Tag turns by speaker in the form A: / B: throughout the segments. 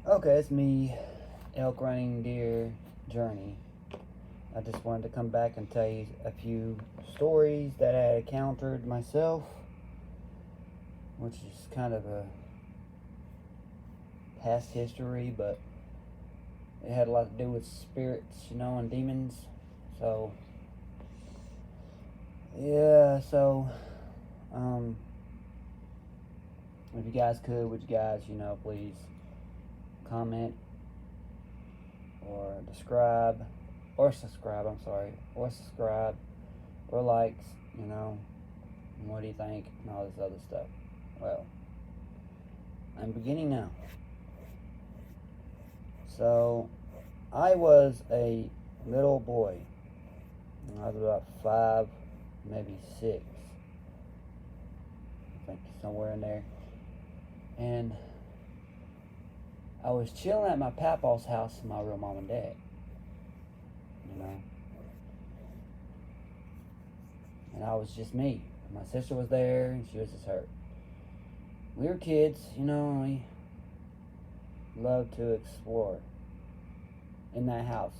A: Okay, it's me, Elk Running Deer Journey. I just wanted to come back and tell you a few stories that I encountered myself, which is kind of a past history, but it had a lot to do with spirits, and demons. So, yeah, um, if you guys could, would you guys, please comment or describe or subscribe, or subscribe or likes, and what do you think, and all this other stuff. Well, I'm beginning now. So, I was a little boy. I was about 5, maybe 6. I think somewhere in there. And I was chilling at my papa's house with my real mom and dad. You know. And I was just me. My sister was there, and she was just her. We were kids, we loved to explore in that house.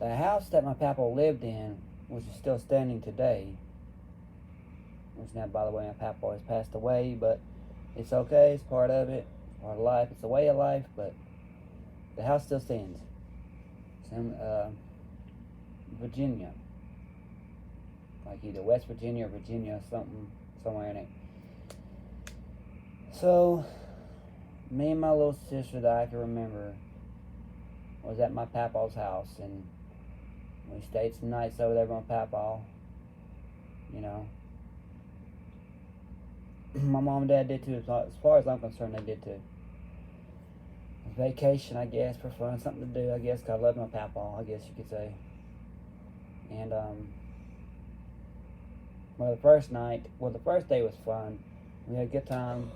A: The house that my papa lived in, which is still standing today, which now, by the way, my papa has passed away, but it's okay, it's part of it, it's part of life, it's a way of life, but the house still stands. It's in Virginia. Like either West Virginia or Virginia, somewhere in it. So, me and my little sister that I can remember was at my papa's house, and we stayed some nights over there with my papa. My mom and dad did too. As far as I'm concerned, they did too. Vacation, I guess, for fun, something to do, I guess, 'cause I love my papa, I guess you could say. And the first day was fun. We had a good time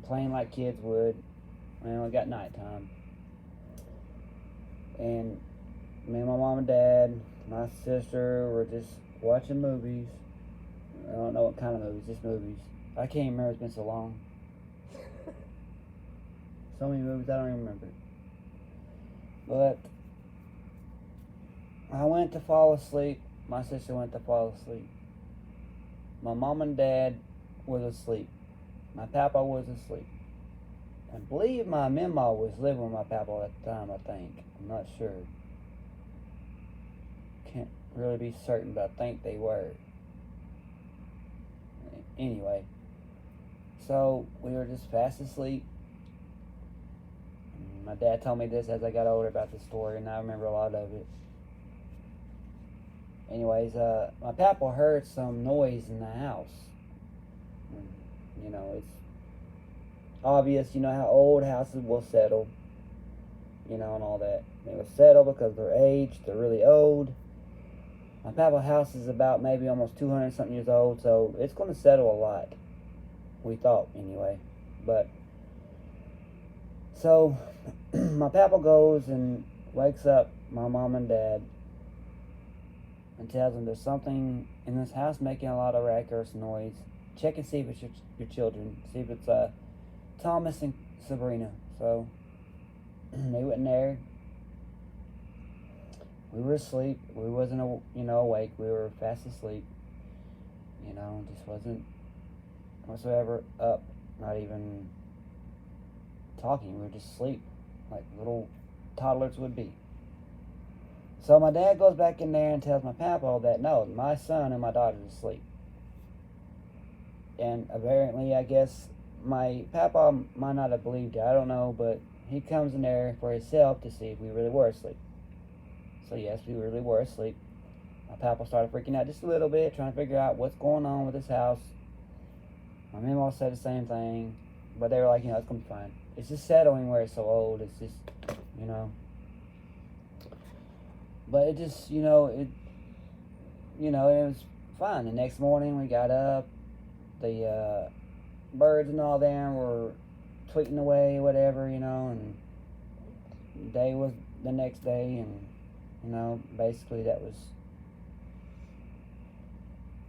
A: playing like kids would. And we got nighttime. And me and my mom and dad, my sister were just watching movies. I don't know what kind of movies, just movies. I can't remember, it's been so long. So many movies I don't even remember. But I went to fall asleep. My sister went to fall asleep. My mom and dad was asleep. My papa was asleep. I believe my mama was living with my papa at the time, I think. I'm not sure. Can't really be certain, but I think they were. Anyway, so we were just fast asleep. My dad told me this as I got older about the story, and I remember a lot of it. Anyways, my papa heard some noise in the house. It's obvious, how old houses will settle, and all that. They will settle because they're aged, they're really old. My papa's house is about maybe almost 200 something years old, so it's going to settle a lot. We thought, anyway. But, so, my papa goes and wakes up my mom and dad and tells them there's something in this house making a lot of raucous noise. Check and see if it's your children. See if it's Thomas and Sabrina. So, they went in there. We were asleep. We wasn't, awake. We were fast asleep. Just wasn't whatsoever up. Not even talking. We were just asleep, like little toddlers would be. So my dad goes back in there and tells my papa that no, my son and my daughter's asleep. And apparently, I guess my papa might not have believed it. I don't know, but he comes in there for himself to see if we really were asleep. So yes, we really were asleep. My papa started freaking out just a little bit, trying to figure out what's going on with this house. My mom said the same thing, but they were like, it's gonna be fine. It's just settling where it's so old. It's just, But it just, it was fine. The next morning we got up, the birds and all them were tweeting away, whatever, and the day was the next day, and basically that was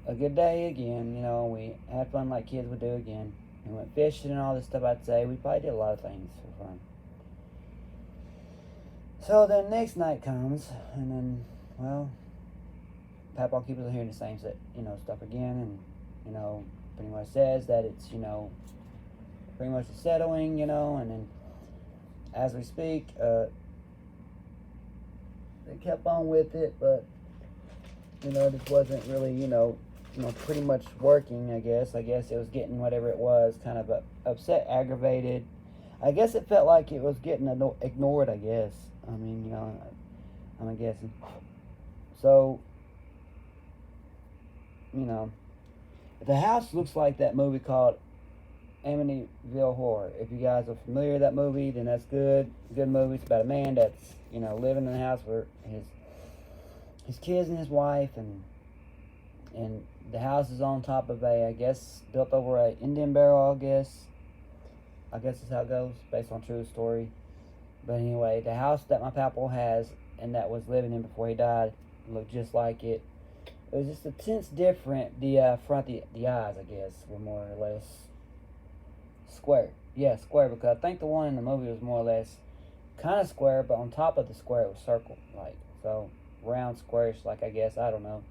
A: a good day again. We had fun like kids would do again. We went fishing and all this stuff, I'd say. We probably did a lot of things for fun. So then next night comes, and then, well, Papa keeps on hearing the same, stuff again, and, pretty much says that it's, pretty much settling, and then as we speak, they kept on with it, but, this wasn't really, pretty much working, I guess. I guess it was getting whatever it was, kind of upset, aggravated. I guess it felt like it was getting ignored, I guess. I mean, I'm guessing. So, the house looks like that movie called Amityville Horror. If you guys are familiar with that movie, then that's good. Good movie. It's about a man that's, living in a house where his kids and his wife, and the house is on top of I guess, built over a Indian barrel, I guess is how it goes, based on true story. But anyway, the house that my papa has and that was living in before he died looked just like it. It was just a tense different. The eyes, I guess, were more or less square. Yeah, square, because I think the one in the movie was more or less kind of square, but on top of the square it was circle, like, so round, squarish, like, I guess, I don't know.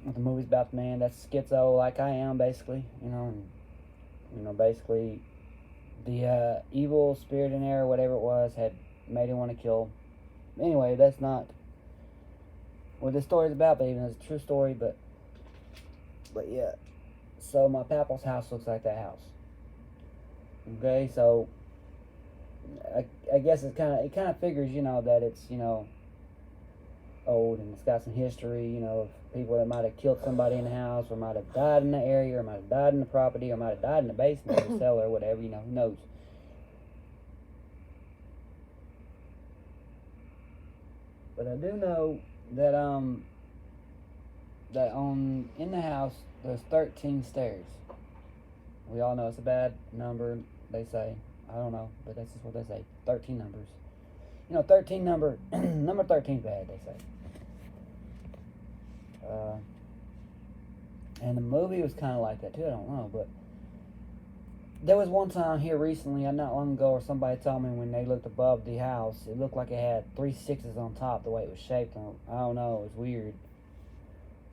A: The movie's about the man that's schizo, like I am, basically, basically the evil spirit in there, whatever it was, had made him want to kill. Anyway, that's not what this story's about, but even it's a true story, but yeah. So my papa's house looks like that house. Okay, so I guess it kind of figures, that it's, old, and it's got some history, of people that might have killed somebody in the house, or might have died in the area, or might have died in the property, or might have died in the basement or the cellar, or whatever, who knows. But I do know that in the house there's 13 stairs. We all know it's a bad number, they say. I don't know, but that's just what they say. 13 numbers. 13 number 13's bad, they say. And the movie was kind of like that too. I don't know, but there was one time here recently, not long ago, where somebody told me when they looked above the house, it looked like it had 3 sixes on top, the way it was shaped. I don't know, it was weird.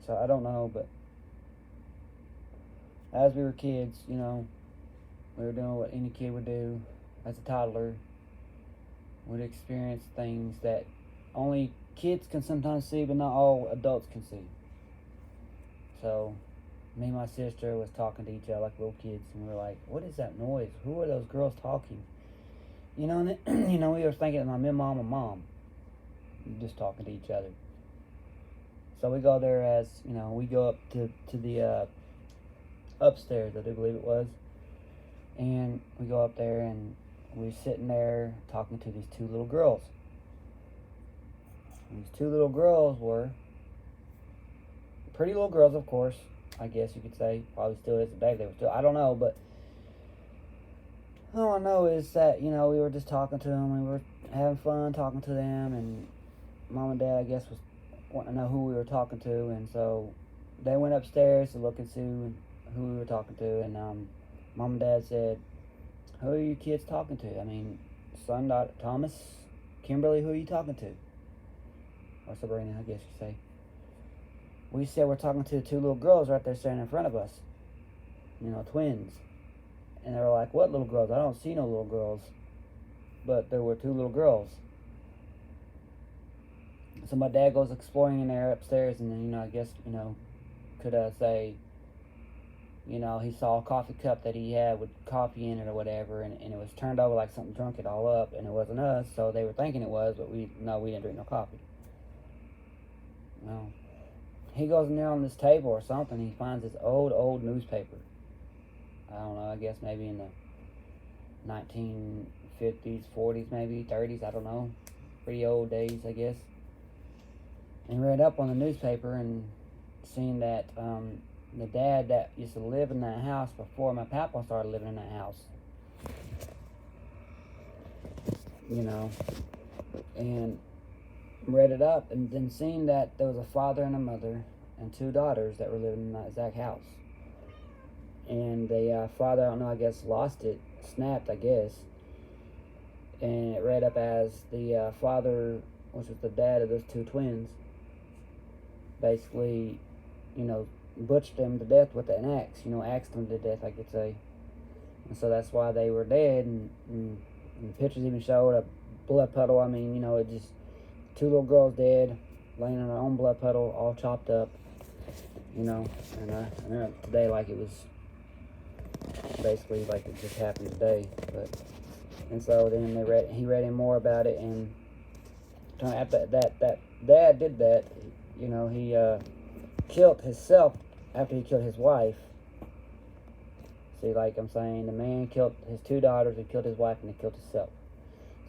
A: So I don't know, but as we were kids, we were doing what any kid would do as a toddler. Would experience things that only kids can sometimes see, but not all adults can see. So, me and my sister was talking to each other like little kids, and we were like, "What is that noise? Who are those girls talking?" And then, we were thinking of my mom and mom just talking to each other. So we go there as, we go up to the upstairs, I do believe it was, and we go up there, and we're sitting there talking to these 2 little girls. And these 2 little girls were pretty little girls, of course, I guess you could say. Probably still is today. They were still, I don't know, but all I know is that, we were just talking to them. We were having fun talking to them, and Mom and Dad, I guess, was wanting to know who we were talking to, and so they went upstairs to look and see who we were talking to, and Mom and Dad said, "Who are you kids talking to? I mean, son, daughter, Thomas, Kimberly, who are you talking to?" Or Sabrina, I guess you say. We said we're talking to 2 little girls right there standing in front of us. Twins. And they were like, "What little girls? I don't see no little girls." But there were 2 little girls. So my dad goes exploring in there upstairs, and then, I guess, could say, he saw a coffee cup that he had with coffee in it or whatever, and it was turned over like something drunk it all up, and it wasn't us, so they were thinking it was, but we didn't drink no coffee. Well, he goes in there on this table or something, he finds this old newspaper. I don't know, I guess maybe in the 1950s, 40s, maybe 30s, I don't know. Pretty old days, I guess. And read up on the newspaper and seen that the dad that used to live in that house before my papa started living in that house, and read it up, and then seen that there was a father and a mother and 2 daughters that were living in that exact house. and the father, I don't know, I guess lost it, snapped, I guess, and it read up as the father, which was the dad of those two twins, basically, butchered them to death with an axe, axed them to death, I could say. And so that's why they were dead, and the pictures even showed a blood puddle. I mean, it just, two little girls dead, laying in their own blood puddle, all chopped up, and I remember today like it was basically like it just happened today. And so then he read him more about it, and after that dad did that, he killed himself after he killed his wife. See, like I'm saying, the man killed his two daughters, he killed his wife, and he killed himself.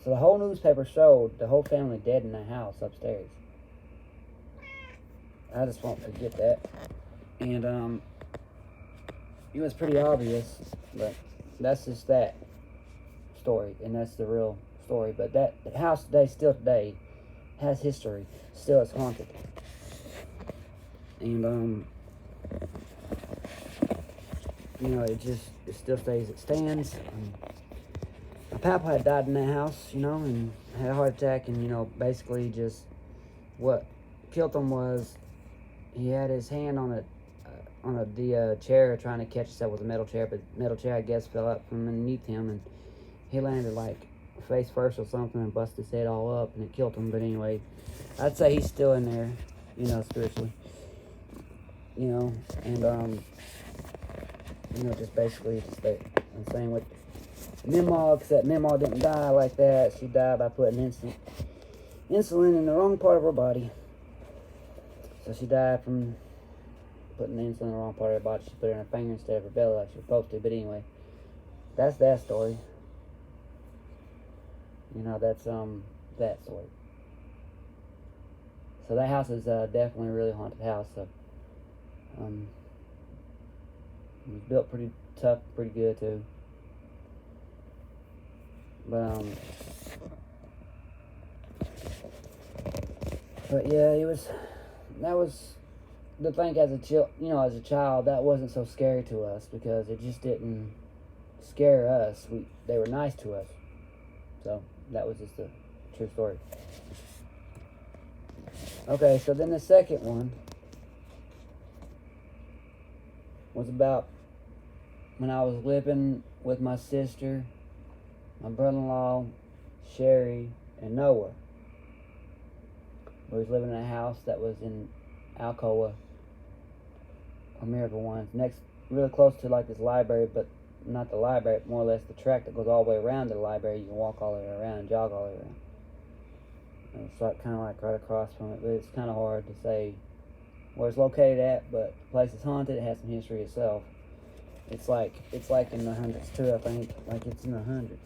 A: So the whole newspaper showed the whole family dead in the house upstairs. I just won't forget that. And it was pretty obvious, but that's just that story, and that's the real story. But that house still today, has history. Still, it's haunted. And it still stays. It stands. My papa had died in that house, and had a heart attack, and basically just what killed him was he had his hand on the chair trying to catch himself with a metal chair, but the metal chair, I guess, fell out from underneath him, and he landed like face first or something and busted his head all up, and it killed him. But anyway, I'd say he's still in there, spiritually, and just basically just that. I'm saying with Mima, except Mima didn't die like that. She died by putting insulin in the wrong part of her body. So she died from putting the insulin in the wrong part of her body. She put it in her finger instead of her belly like she was supposed to. But anyway, that's that story. That's that story. So that house is definitely a really haunted house. So it was built pretty tough, pretty good too. But yeah, that was the thing as a child, that wasn't so scary to us because it just didn't scare us. They were nice to us. So that was just a true story. Okay, so then the second one was about when I was living with my sister, my brother-in-law, Sherry, and Noah. We was living in a house that was in Alcoa, or Miracle Ones, really close to like this library, but not the library, more or less the track that goes all the way around the library. You can walk all the way around, jog all the way around. And it's like kind of like right across from it, but it's kind of hard to say where it's located at. But the place is haunted. It has some history itself. It's like in the hundreds too. I think like it's in the hundreds.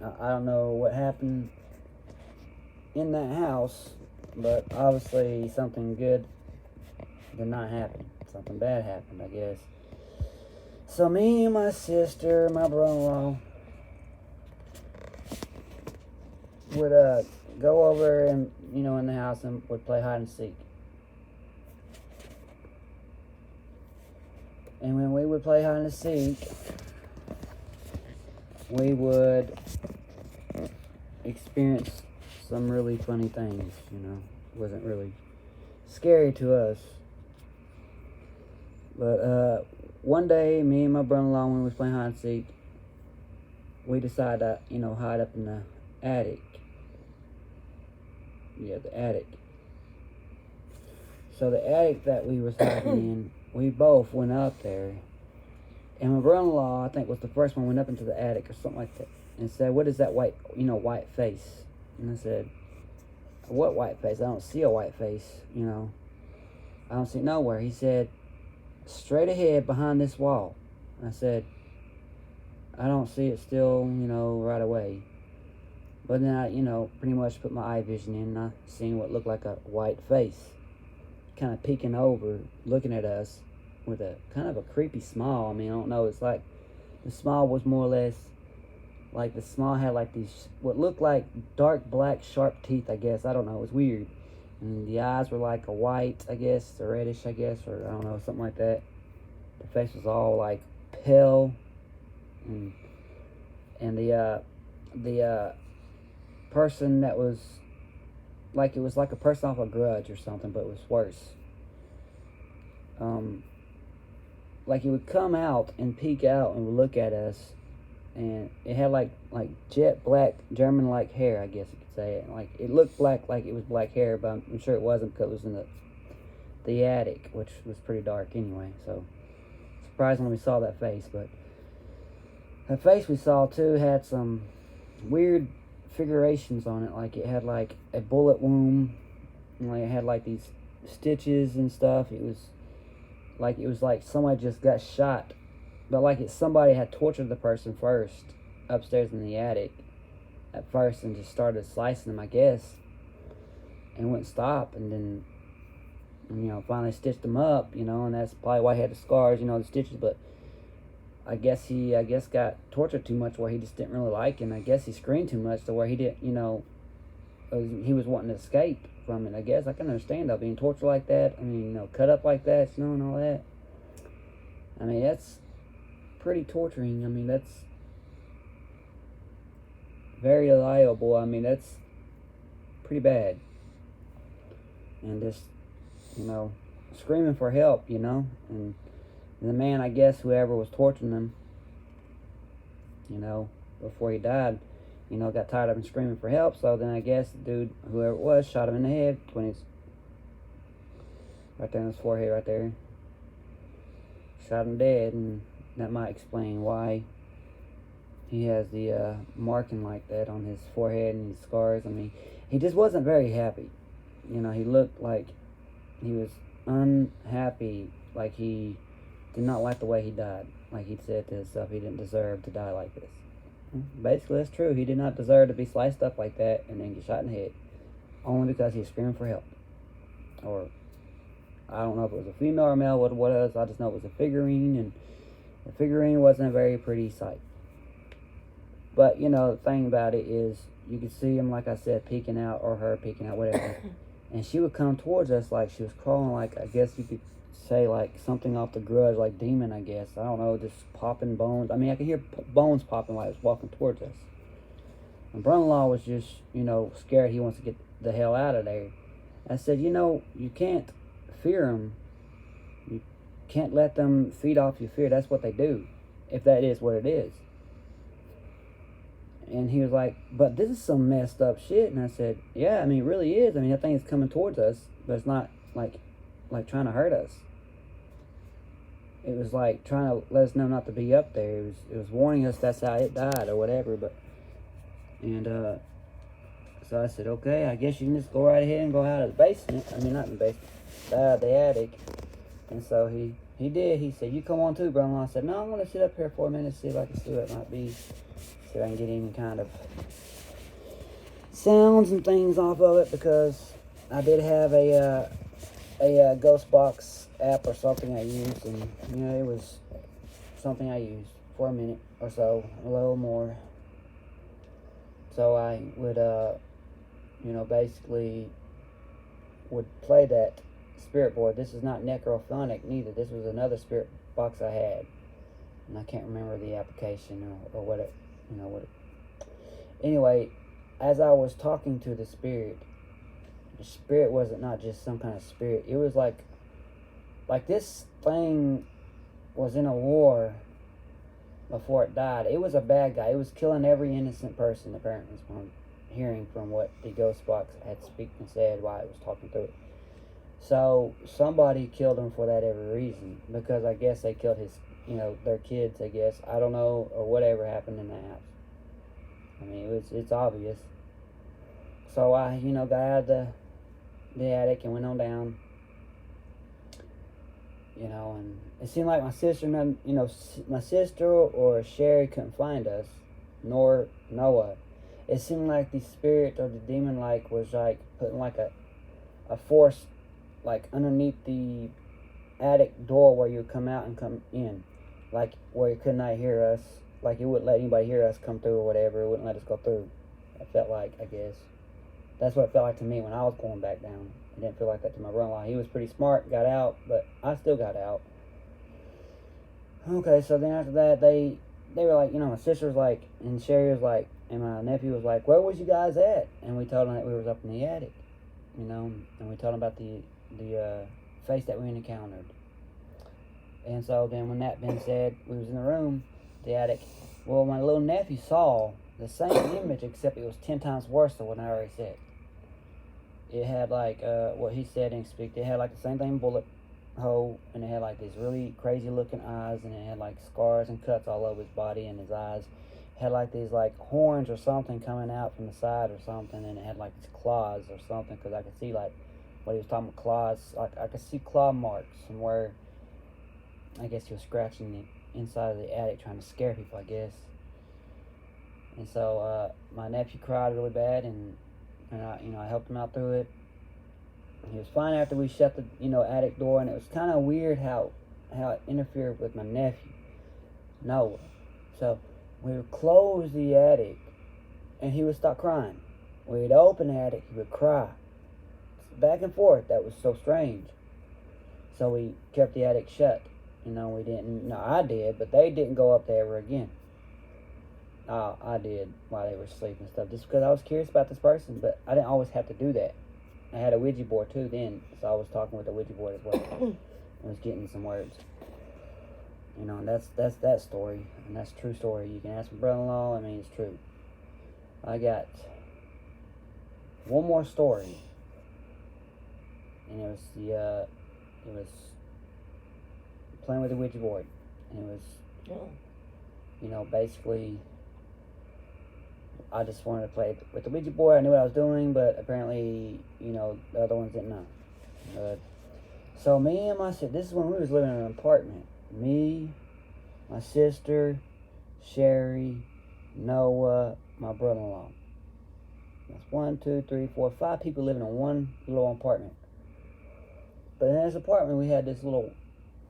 A: I don't know what happened in that house, but obviously something good did not happen. Something bad happened, I guess. So me and my sister, my brother-in-law, would go over and in the house and would play hide and seek. And when we would play hide and seek, we would experience some really funny things, It wasn't really scary to us. But one day, me and my brother-in-law, when we was playing hide and seek, we decided to, hide up in the attic. Yeah, the attic. So the attic that we was hiding in, we both went up there. And my brother-in-law, I think, was the first one, went up into the attic or something like that, and said, "What is that white face?" And I said, "What white face? I don't see a white face, I don't see it nowhere." He said, "Straight ahead behind this wall." I said, "I don't see it still, right away." But then I, pretty much put my eye vision in, and I seen what looked like a white face kind of peeking over, looking at us with a kind of a creepy smile. I mean, I don't know. It's like the smile was more or less like the smile had like these, what looked like dark black sharp teeth, I guess. I don't know. It was weird. And the eyes were like a white, I guess, or reddish, I guess, or I don't know, something like that. The face was all like pale, and the person that was like, it was like a person off a Grudge or something, but it was worse. Like he would come out and peek out and would look at us, and it had like jet black German like hair, I guess you could say. Like it looked black, like it was black hair, but I'm sure it wasn't, because it was in the attic, which was pretty dark anyway. So surprised when we saw that face. But the face we saw too had some weird figurations on it. Like it had like a bullet wound, and like it had like these stitches and stuff. It was like somebody just got shot, but like somebody had tortured the person first upstairs in the attic at first, and just started slicing them, I guess, and wouldn't stop, and then finally stitched them up, and that's probably why he had the scars, the stitches. But I guess he got tortured too much, where he just didn't really like him. I guess he screamed too much to where he didn't, he was wanting to escape from it. I guess I can understand though, being tortured like that. I mean, cut up like that, and all that. I mean, that's pretty torturing. I mean, that's very liable. I mean, that's pretty bad. And just, screaming for help, and the man, I guess, whoever was torturing him, before he died, got tired of him screaming for help. So then I guess the dude, whoever it was, shot him in the head right there in his forehead, right there. Shot him dead, and that might explain why he has the marking like that on his forehead and his scars. I mean, he just wasn't very happy. He looked like he was unhappy, like he did not like the way he died. Like he said to himself, he didn't deserve to die like this. Basically, that's true. He did not deserve to be sliced up like that and then get shot in the head, only because he was screaming for help. Or, I don't know if it was a female or male, what it was. I just know it was a figurine, and the figurine wasn't a very pretty sight. But, the thing about it is, you could see him, like I said, peeking out, or her peeking out, whatever. And she would come towards us like she was crawling, like, I guess you could say, like, something off the Grudge, like demon, I guess. I don't know, just popping bones. I mean, I could hear bones popping like it was walking towards us. And brother-in-law was just, scared. He wants to get the hell out of there. I said, you can't fear them. You can't let them feed off your fear. That's what they do, if that is what it is. And he was like, but this is some messed up shit. And I said, yeah, I mean, it really is. I mean, that thing is coming towards us, but it's not like trying to hurt us. It was like trying to let us know not to be up there. It was warning us that's how it died or whatever. So I said, okay, I guess you can just go right ahead and go out of the basement. I mean, not in the basement, out of the attic. And so he did. He said, you come on too, brother-in-law. I said, no, I'm going to sit up here for a minute, see if I can see what it might be. See if I can get any kind of sounds and things off of it, because I did have a Ghost Box app or something I used, and it was something I used for a minute or so, a little more. So I would basically would play that spirit board. This is not Necrophonic neither. This was another spirit box I had, and I can't remember the application or what it anyway. As I was talking to the spirit wasn't not just some kind of spirit. It was like this thing was in a war before it died. It was a bad guy. It was killing every innocent person, apparently, from hearing from what the Ghost Box had said while it was talking through it. So somebody killed him for that every reason, because I guess they killed his, their kids, I guess. I don't know, or whatever happened in the house. I mean, it's obvious. So I, got out of the attic and went on down. And it seemed like my sister or Sherry couldn't find us, nor Noah. It seemed like the spirit or the demon, was putting a force, underneath the attic door where you come out and come in, where it could not hear us. It wouldn't let anybody hear us come through or whatever. It wouldn't let us go through. It felt like, I guess. That's what it felt like to me when I was going back down. It didn't feel like that to my brother-in-law. He was pretty smart, got out, but I still got out. Okay, so then after that, they were like, my sister was like, and Sherry was like, and my nephew was like, where was you guys at? And we told them that we was up in the attic, and we told them about the face that we encountered. And so then when that been said, we was in the room, the attic. Well, my little nephew saw the same image, except it was 10 times worse than what I already said. It had like, what he said and speak, it had like the same thing, bullet hole, and it had like these really crazy looking eyes, and it had like scars and cuts all over his body and his eyes. It had like these like horns or something coming out from the side or something, and it had like these claws or something, because I could see like what he was talking about, claws. Like I could see claw marks from where I guess he was scratching the inside of the attic trying to scare people, I guess. And so my nephew cried really bad, and I helped him out through it. He was fine after we shut the attic door, and it was kind of weird how it interfered with my nephew, Noah. So we would close the attic, and he would stop crying. We'd open the attic, he would cry. Back and forth. That was so strange. So we kept the attic shut. We didn't. No, I did, but they didn't go up there ever again. I did while they were asleep and stuff, just because I was curious about this person, but I didn't always have to do that. I had a Ouija board too then, so I was talking with the Ouija board as well. I was getting some words. And that's that story, and that's a true story. You can ask my brother-in-law, it's true. I got one more story, and it was playing with the Ouija board, and it was, basically, I just wanted to play with the Ouija board. I knew what I was doing, but apparently, the other ones didn't know. So me and my sister, this is when we was living in an apartment. Me, my sister, Sherry, Noah, my brother-in-law. That's 1, 2, 3, 4, 5 people living in one little apartment. But in this apartment, we had this little,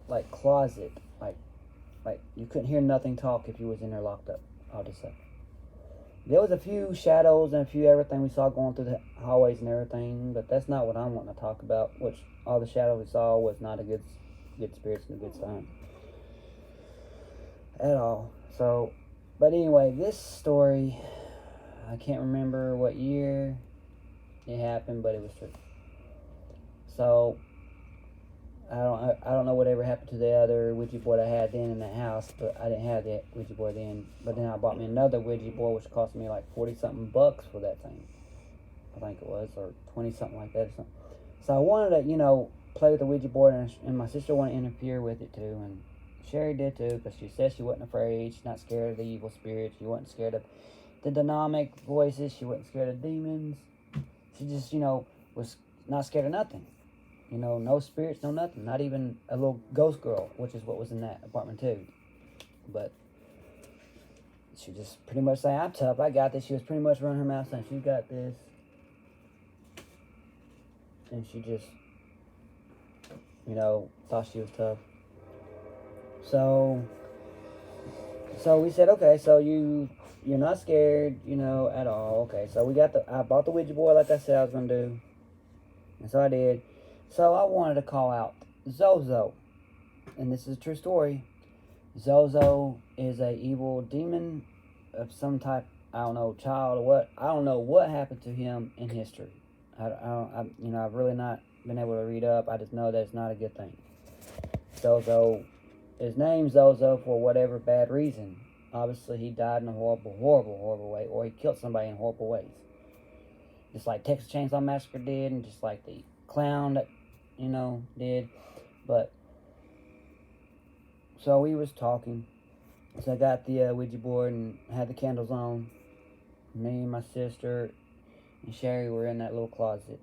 A: like, closet. Like you couldn't hear nothing talk if you was in there locked up, I'll just say. There was a few shadows and a few everything we saw going through the hallways and everything, but that's not what I'm wanting to talk about, which all the shadows we saw was not a good spirits and a good sign. At all. So, but anyway, this story, I can't remember what year it happened, but it was true. So, I don't know whatever happened to the other Ouija board I had then in the house, but I didn't have that Ouija board then. But then I bought me another Ouija board, which cost me like 40-something bucks for that thing. I think it was, or 20-something like that or something. So I wanted to, play with the Ouija board, and my sister wanted to interfere with it too, and Sherry did too, because she said she wasn't afraid. She's not scared of the evil spirits. She wasn't scared of the demonic voices. She wasn't scared of demons. She just, was not scared of nothing. No spirits, no nothing. Not even a little ghost girl, which is what was in that apartment too. But she just pretty much saying, I'm tough, I got this. She was pretty much running her mouth saying, she got this. And she just, thought she was tough. So we said, okay, so you're not scared, at all. Okay, so I bought the Ouija board like I said I was going to do. And so I did. So I wanted to call out Zozo. And this is a true story. Zozo is a evil demon of some type, I don't know, child or what. I don't know what happened to him in history. I've really not been able to read up. I just know that it's not a good thing. Zozo is named Zozo for whatever bad reason. Obviously, he died in a horrible, horrible, horrible way, or he killed somebody in horrible ways. Just like Texas Chainsaw Massacre did, and just like the clown that, did. But, so we was talking. So I got the Ouija board and had the candles on. Me and my sister and Sherry were in that little closet.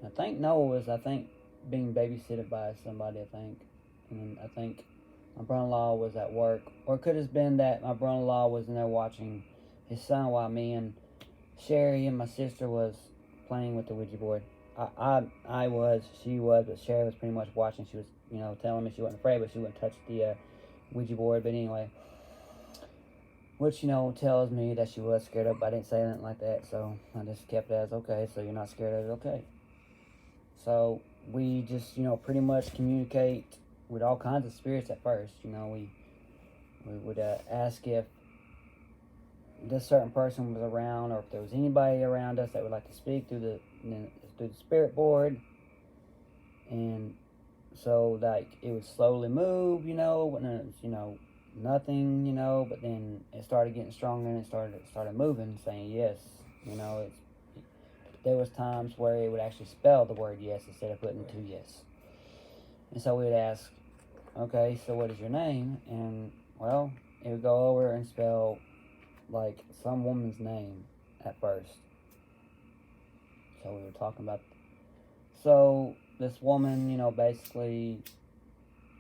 A: I think Noah was, being babysitted by somebody, And I think my brother-in-law was at work. Or it could have been that my brother-in-law was in there watching his son while me and Sherry and my sister was playing with the Ouija board. I was, she was, but Sherry was pretty much watching. She was, telling me she wasn't afraid, but she wouldn't touch the Ouija board. But anyway, which, tells me that she was scared of it, but I didn't say anything like that. So I just kept it as, okay, so you're not scared of it, okay. So we just, pretty much communicate with all kinds of spirits at first. We would ask if this certain person was around, or if there was anybody around us that would like to speak through the spirit board. And so, like, it would slowly move, when it was, nothing, but then it started getting stronger, and it started moving, saying yes. There was times where it would actually spell the word yes instead of putting two yes. And so we would ask, okay, so what is your name? And, well, it would go over and spell, like, some woman's name at first. So we were talking about, so this woman, basically,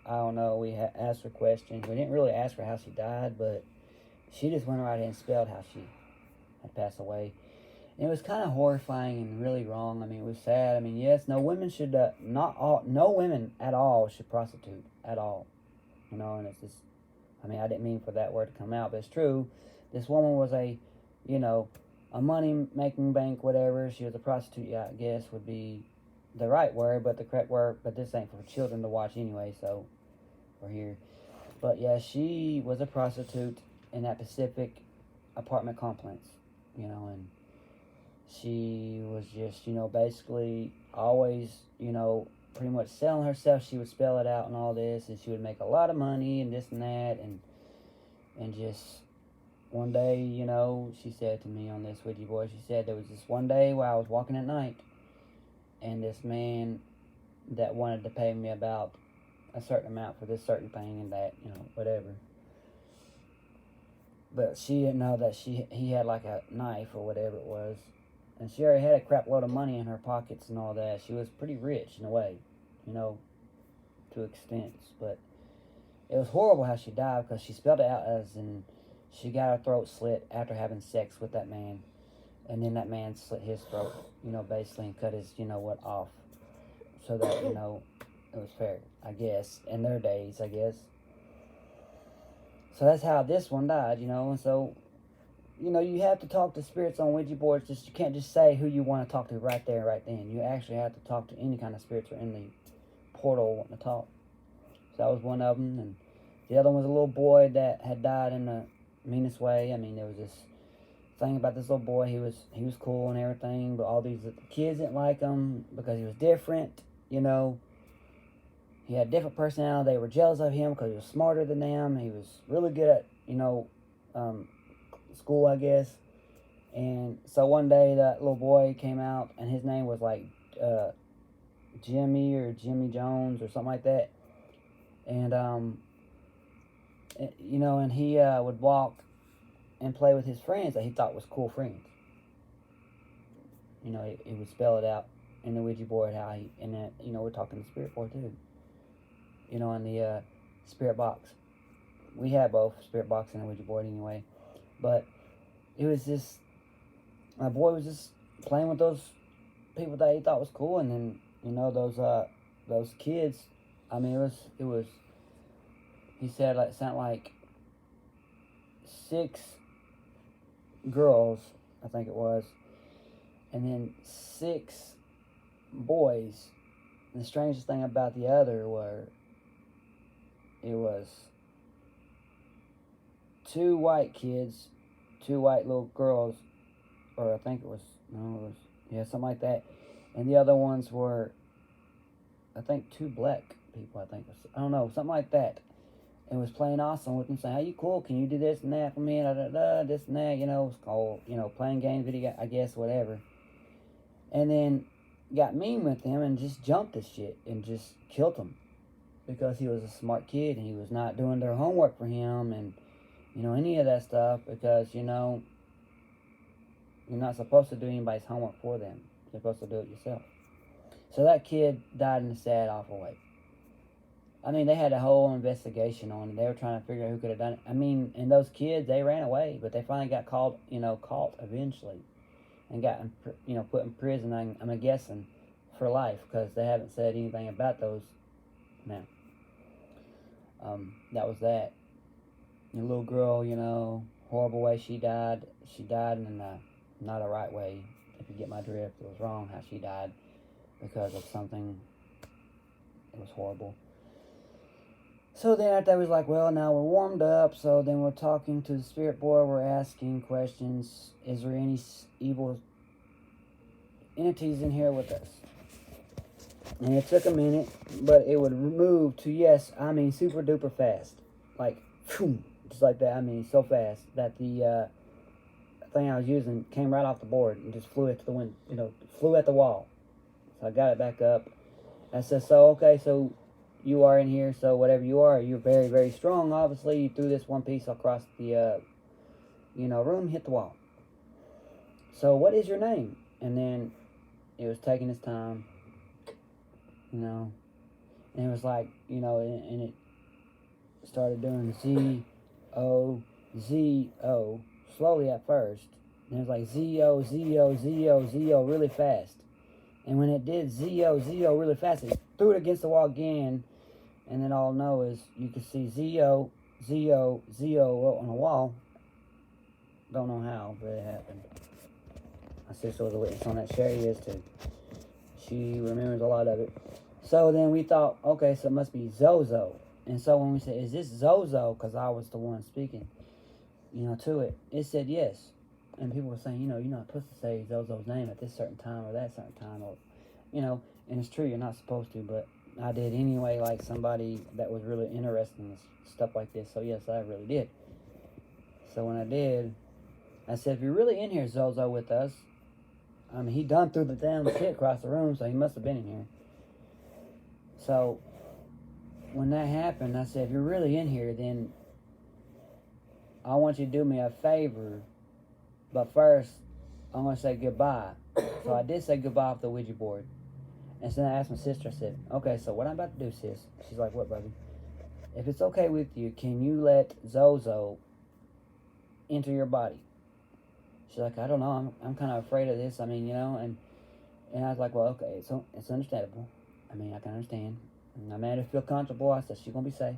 A: I don't know, we asked her questions. We didn't really ask her how she died, but she just went right ahead and spelled how she had passed away. And it was kind of horrifying and really wrong. I mean, it was sad. I mean, yes, no women should, no women at all should prostitute at all. And it's just, I mean, I didn't mean for that word to come out, but it's true. This woman was a money-making bank, whatever. She was a prostitute, I guess, would be the right word, but the correct word. But this ain't for children to watch anyway, so we're here. But yeah, she was a prostitute in that Pacific apartment complex, and she was just, basically always, pretty much selling herself. She would spell it out and all this, and she would make a lot of money and this and that, and just one day, she said to me on this Ouija board, she said there was this one day where I was walking at night, and this man that wanted to pay me about a certain amount for this certain thing and that, whatever. But she didn't know that he had like a knife or whatever it was. And she already had a crap load of money in her pockets and all that. She was pretty rich in a way, to extents. But it was horrible how she died, because she spelled it out as in she got her throat slit after having sex with that man. And then that man slit his throat, basically, and cut his, off. So that, it was fair, I guess, in their days, I guess. So that's how this one died, and so, you have to talk to spirits on Ouija boards. You can't just say who you want to talk to right there, right then. You actually have to talk to any kind of spirits or in the portal wanting to talk. So that was one of them, and the other one was a little boy that had died in the meanest way. I mean, there was this thing about this little boy. He was cool and everything, but all these kids didn't like him because he was different. He had a different personality. They were jealous of him because he was smarter than them. He was really good at school, I guess. And so one day that little boy came out, and his name was like Jimmy or Jimmy Jones or something like that. And and he would walk and play with his friends that he thought was cool friends. He would spell it out in the Ouija board how he, and then, we're talking the spirit board too. In the spirit box. We had both spirit box and a Ouija board anyway. But it was just, my boy was just playing with those people that he thought was cool, and then, those kids, I mean, it was, he said, like, it sounded like 6 girls, I think it was, and then 6 boys. And the strangest thing about the other it was 2 white kids, 2 white little girls, or I think it was something like that. And the other ones were, I think, 2 black people, I don't know, something like that. And was playing awesome with them, saying, "Hey, you cool? Can you do this and that for me? This and that, it's called, playing games, video, I guess, whatever." And then got mean with them and just jumped this shit and just killed them because he was a smart kid and he was not doing their homework for him and, any of that stuff, because, you're not supposed to do anybody's homework for them. You're supposed to do it yourself. So that kid died in a sad, awful way. I mean, they had a whole investigation on it. They were trying to figure out who could have done it. I mean, and those kids, they ran away, but they finally got caught eventually, and got, put in prison, I'm guessing, for life, because they haven't said anything about those now. That was that. The little girl, horrible way she died. She died in not a right way, if you get my drift. It was wrong how she died because of something. It was horrible. So then after that, we was like, well, now we're warmed up. So then we're talking to the spirit board. We're asking questions. Is there any evil entities in here with us? And it took a minute, but it would move to yes. I mean, super duper fast, like, phew, just like that. I mean, so fast that the thing I was using came right off the board and just flew it to the wind. Flew at the wall. So I got it back up. I said, so okay, so you are in here. So whatever you are, you're very, very strong. Obviously, you threw this one piece across the room, hit the wall. So what is your name? And then it was taking its time. And it was like, and it started doing Z-O, slowly at first. And it was like Z-O, Z-O, Z-O, Z-O really fast. And when it did Z-O, Z-O really fast, it threw it against the wall again. And then all I know is you could see Z-O, Z-O, Z-O on the wall. Don't know how, but it happened. My sister was a witness on that. Sherry is too. She remembers a lot of it. So then we thought, okay, so it must be Zozo. And so when we said, is this Zozo? Because I was the one speaking, to it. It said yes. And people were saying, you're not supposed to say Zozo's name at this certain time or that certain time. Or, and it's true, you're not supposed to. But I did anyway, like somebody that was really interested in stuff like this. So yes, I really did. So when I did, I said, if you're really in here, Zozo, with us, I mean, he done threw the damn shit across the room, so he must have been in here. So, when that happened, I said, if you're really in here, then I want you to do me a favor. But first, I'm going to say goodbye. So I did say goodbye off the Ouija board. And so then I asked my sister, I said, okay, so what I'm about to do, sis? She's like, what, brother? If it's okay with you, can you let Zozo enter your body? She's like, I don't know. I'm kind of afraid of this. I mean, and I was like, well, okay, it's understandable. I mean, I can understand. And I made her feel comfortable. I said, she's going to be safe.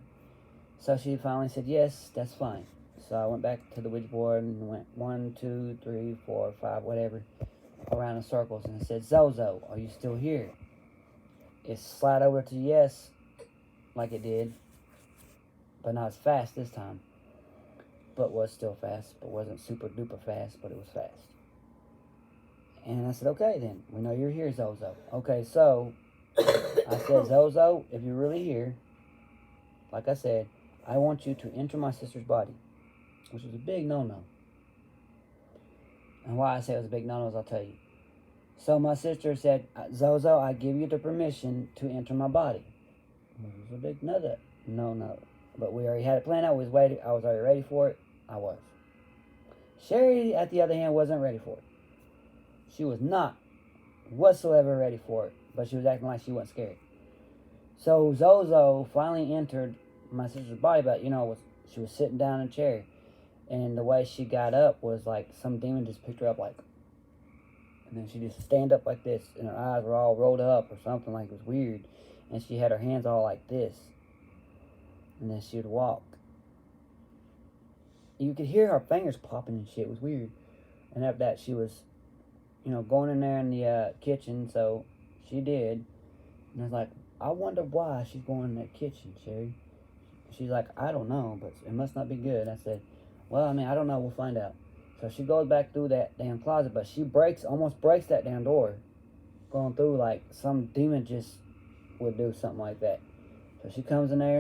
A: So she finally said, yes, that's fine. So I went back to the Ouija board and went 1, 2, 3, 4, 5, whatever, around in circles. And it said, Zozo, are you still here? It slid over to yes, like it did. But not as fast this time. But was still fast. But wasn't super duper fast, but it was fast. And I said, okay then. We know you're here, Zozo. Okay, so I said, Zozo, if you're really here, like I said, I want you to enter my sister's body, which is a big no-no. And why I say it was a big no-no is I'll tell you. So my sister said, Zozo, I give you the permission to enter my body. Which was a big no-no. But we already had it planned out. We was waiting. I was already ready for it. I was. Sherry, at the other hand, wasn't ready for it. She was not whatsoever ready for it. But she was acting like she wasn't scared. So Zozo finally entered my sister's body, but she was sitting down in a chair. And the way she got up was like some demon just picked her up like, and then she just stand up like this, and her eyes were all rolled up or something, like it was weird. And she had her hands all like this. And then she would walk. You could hear her fingers popping and shit. It was weird. And after that, she was, going in there in the kitchen, so she did. And I was like, I wonder why she's going in that kitchen, Sherry. She's like, I don't know, but it must not be good. I said, well, I mean, I don't know. We'll find out. So she goes back through that damn closet, but she almost breaks that damn door. Going through like some demon just would do something like that. So she comes in there.